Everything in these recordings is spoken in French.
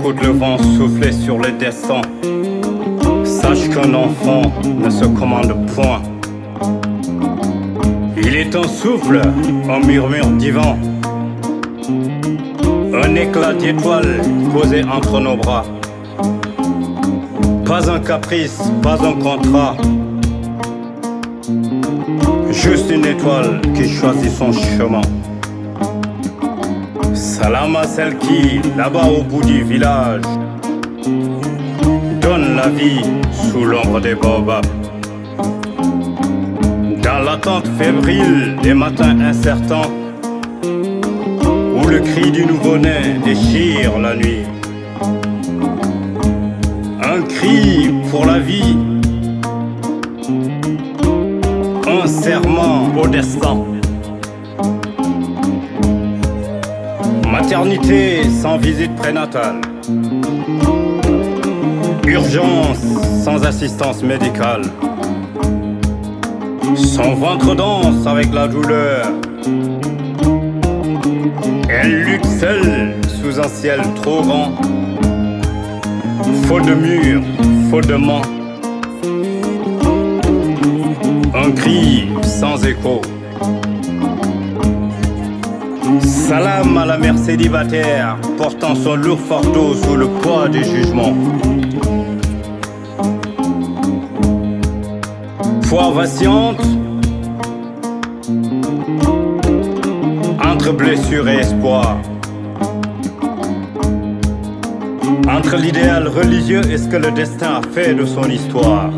Écoute le vent souffler sur le destin. Sache qu'un enfant ne se commande point. Il est un souffle, un murmure divin, un éclat d'étoiles posé entre nos bras. Pas un caprice, pas un contrat, juste une étoile qui choisit son chemin. Salam à celle qui, là-bas au bout du village, donne la vie sous l'ombre des baobabs. Dans l'attente fébrile des matins incertains, où le cri du nouveau-né déchire la nuit. Un cri pour la vie, un serment au destin. Maternité sans visite prénatale, urgence sans assistance médicale. Son ventre danse avec la douleur. Elle lutte seule sous un ciel trop grand. Faute de mur, faute de main. Un cri sans écho. Salam à la mère célibataire, portant son lourd fardeau sous le poids du jugement. Foi vacillante, entre blessure et espoir, entre l'idéal religieux et ce que le destin a fait de son histoire.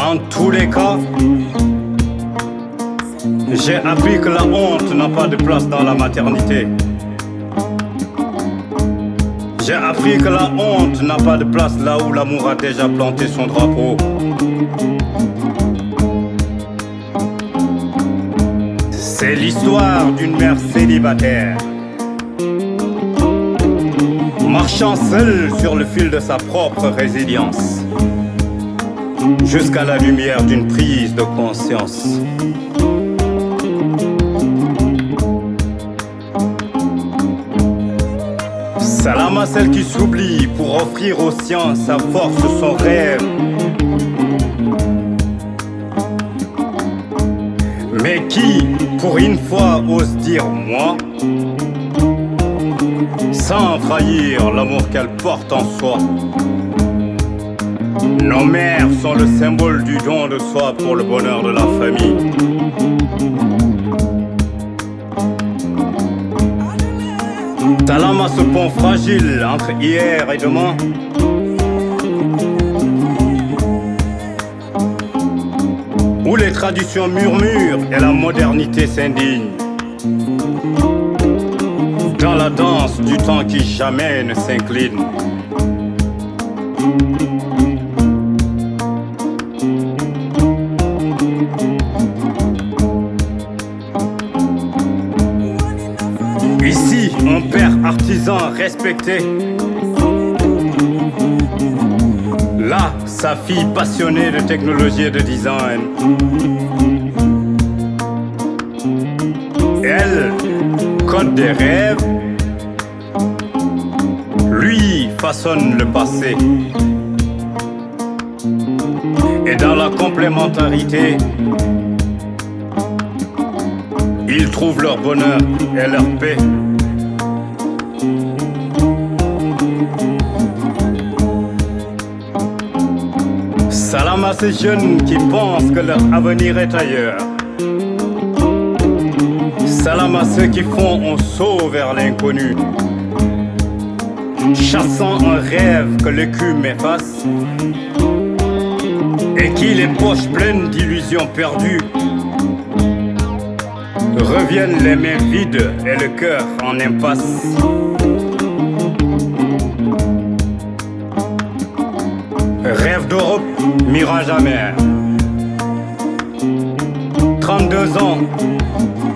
En tous les cas, j'ai appris que la honte n'a pas de place dans la maternité. J'ai appris que la honte n'a pas de place là où l'amour a déjà planté son drapeau. C'est l'histoire d'une mère célibataire, marchant seule sur le fil de sa propre résilience, jusqu'à la lumière d'une prise de conscience. Salam à celle qui s'oublie pour offrir aux siens sa force, son rêve. Mais qui, pour une fois, ose dire moi, sans trahir l'amour qu'elle porte en soi. Nos mères sont le symbole du don de soi pour le bonheur de la famille. Salam à ce pont fragile entre hier et demain, où les traditions murmurent et la modernité s'indigne. Dans la danse du temps qui jamais ne s'incline. Ici, un père artisan respecté. Là, sa fille passionnée de technologie et de design. Elle code des rêves. Lui façonne le passé. Et dans la complémentarité, ils trouvent leur bonheur et leur paix. Salam à ces jeunes qui pensent que leur avenir est ailleurs. Salam à ceux qui font un saut vers l'inconnu, chassant un rêve que l'écume efface, et qui, les poches pleines d'illusions perdues, reviennent les mains vides et le cœur en impasse. Rêve d'Europe, mirage amer. 32 ans,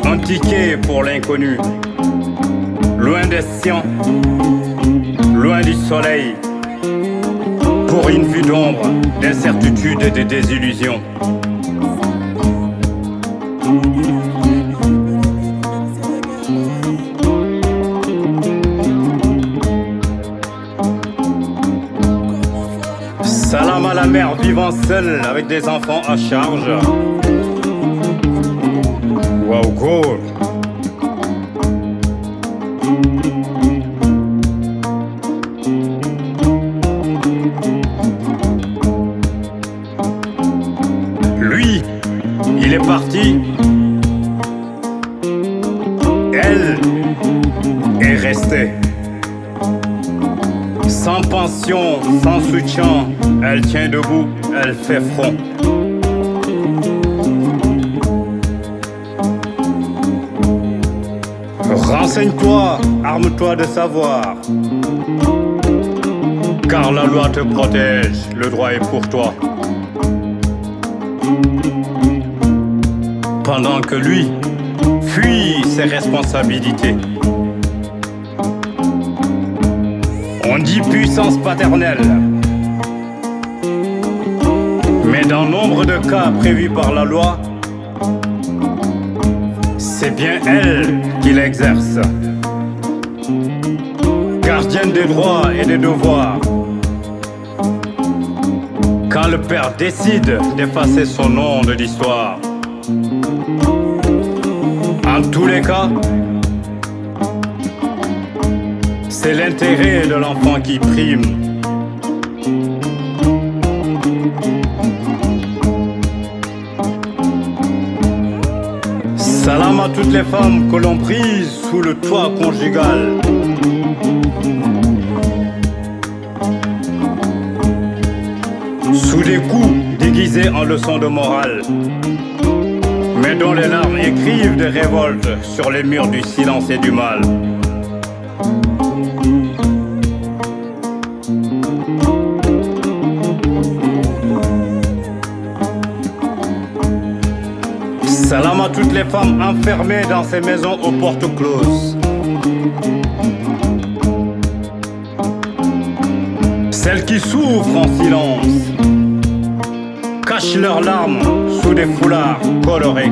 un ticket pour l'inconnu. Loin des siens, loin du soleil, pour une vie d'ombre, d'incertitude et de désillusion. Salam à la mère vivant seule avec des enfants à charge. Wow, cool. Lui, il est parti. Elle est restée. Sans pension, sans soutien, elle tient debout, elle fait front. Renseigne-toi, arme-toi de savoir, car la loi te protège, le droit est pour toi. Pendant que lui fuit ses responsabilités. On dit puissance paternelle, mais dans nombre de cas prévus par la loi, c'est bien elle qui l'exerce. Gardienne des droits et des devoirs. Quand le père décide d'effacer son nom de l'histoire, en tous les cas, c'est l'intérêt de l'enfant qui prime. Salam à toutes les femmes que l'on prise sous le toit conjugal. Sous des coups déguisés en leçons de morale, mais dont les larmes écrivent des révoltes sur les murs du silence et du mal. Salam à toutes les femmes enfermées dans ces maisons aux portes closes. Celles qui souffrent en silence, cachent leurs larmes sous des foulards colorés,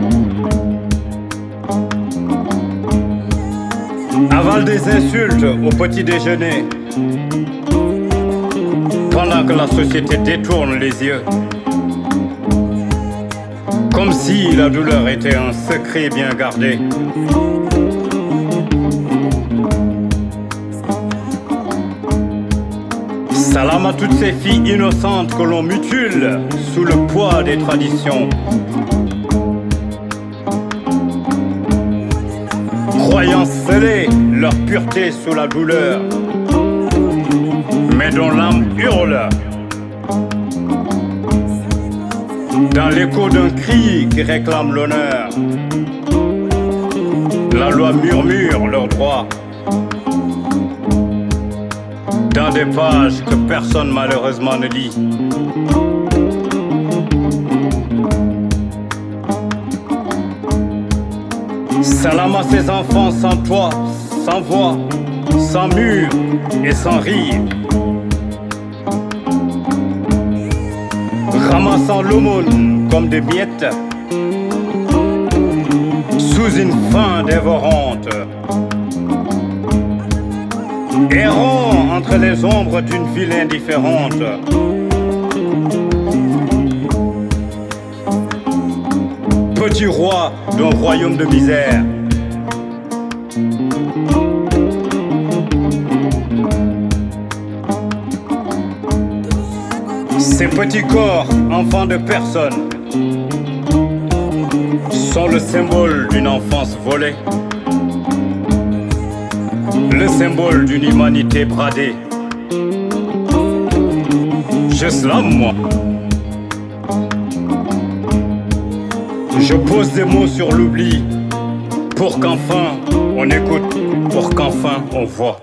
avalent des insultes au petit déjeuner, pendant que la société détourne les yeux, comme si la douleur était un secret bien gardé. Salam à toutes ces filles innocentes que l'on mutile sous le poids des traditions, croyant sceller leur pureté sous la douleur, mais dont l'âme hurle dans l'écho d'un cri qui réclame l'honneur. La loi murmure leurs droits dans des pages que personne malheureusement ne lit. Salam à ces enfants sans toit, sans voix, sans mur et sans rire, ramassant l'aumône comme des miettes sous une faim dévorante, errant entre les ombres d'une ville indifférente. Petit roi d'un royaume de misère, ces petits corps, enfants de personne, sont le symbole d'une enfance volée, le symbole d'une humanité bradée. Je slame, moi. Je pose des mots sur l'oubli, pour qu'enfin on écoute, pour qu'enfin on voit.